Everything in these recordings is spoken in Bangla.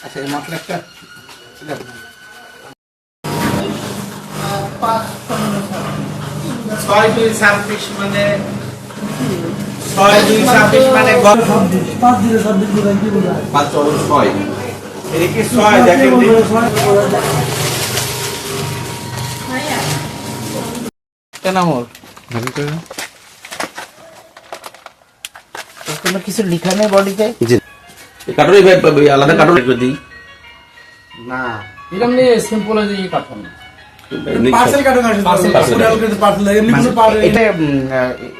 আচ্ছা, এই মশলাটা 6-2-26 মানে 6-2-26 মানে 5-6 এদিকে 6 দেখেন কেনামোর কোনো কিছু লেখা নেই বডিতে। কাটুরি ভাই আলাদা কাটুরি করে দিই না, এরকম নিয়ে সিম্পল হয়ে যায় কাটুন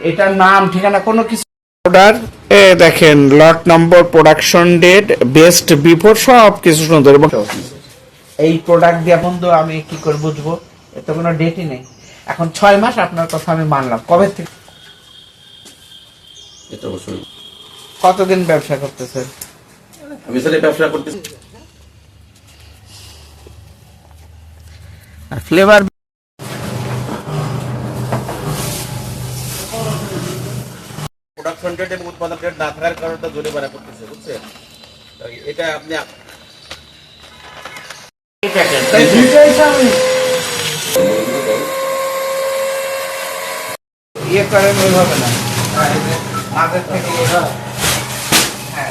এটার নাম ঠিকানা কোনো কিছু অর্ডার দেখেন, লট নম্বর, প্রোডাকশন ডেট, বেস্ট বিফোর, সব কিছু সুন্দর। এবং এই প্রোডাক্ট দিয়ে এখন তো আমি কি করে বুঝবো, এত কোনো ডেটই নেই। এখন 6 মাস আপনার কথা আমি মানলাম। কবে থেকে, এটা অবশ্যই কতদিন ব্যবসা করতেছেন? আমি স্যার এই ব্যবসা করতেছি আর ফ্লেভার প্রোডাকশন ডেট এবং উৎপাদন ডেট না থাকার কারণে জরিমানা করতেছে, বুঝছেন? এটা আপনি ইয়ে করেন ওইভাবে না,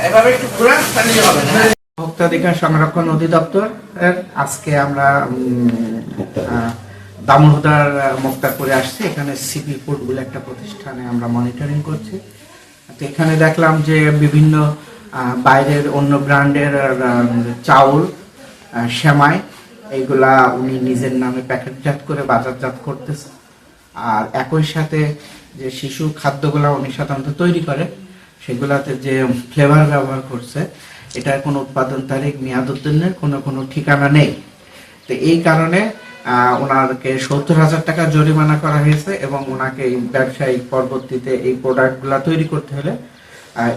এভাবে একটু ঘুরান তাহলে হবে না। ভোক্তাধিকার সংরক্ষণ অধিদপ্তর আজকে আমরা দামোদর মুক্তারপুরে আসছি। এখানে সিপি ফুড বলে একটা প্রতিষ্ঠানে আমরা মনিটরিং করছি। তো এখানে দেখলাম যে বিভিন্ন বাইরের অন্য ব্র্যান্ডের চাউল, সেমাই, এইগুলা উনি নিজের নামে প্যাকেটজাত করে বাজারজাত করতেছে। আর একই সাথে যে শিশু খাদ্যগুলা উনি সাধারণত তৈরি করে, সেগুলাতে যে ফ্লেভার ব্যবহার করছে, এটার কোনো উৎপাদন তারিখ, মেয়াদ উত্তীর্ণের কোনো ঠিকানা নেই। তো এই কারণে ওনাকে 70,000 টাকা জরিমানা করা হয়েছে এবং ওনাকে এই ব্যবসায়িক পরবর্তীতে এই প্রোডাক্টগুলা তৈরি করতে হলে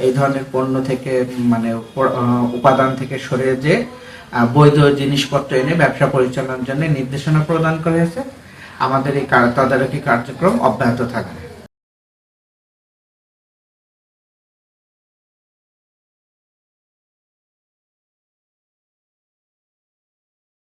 এই ধরনের পণ্য থেকে মানে উপাদান থেকে সরে যে বৈধ জিনিসপত্র এনে ব্যবসা পরিচালনার জন্য নির্দেশনা প্রদান করা হয়েছে। আমাদের এই তদারকি কার্যক্রম অব্যাহত থাকবে।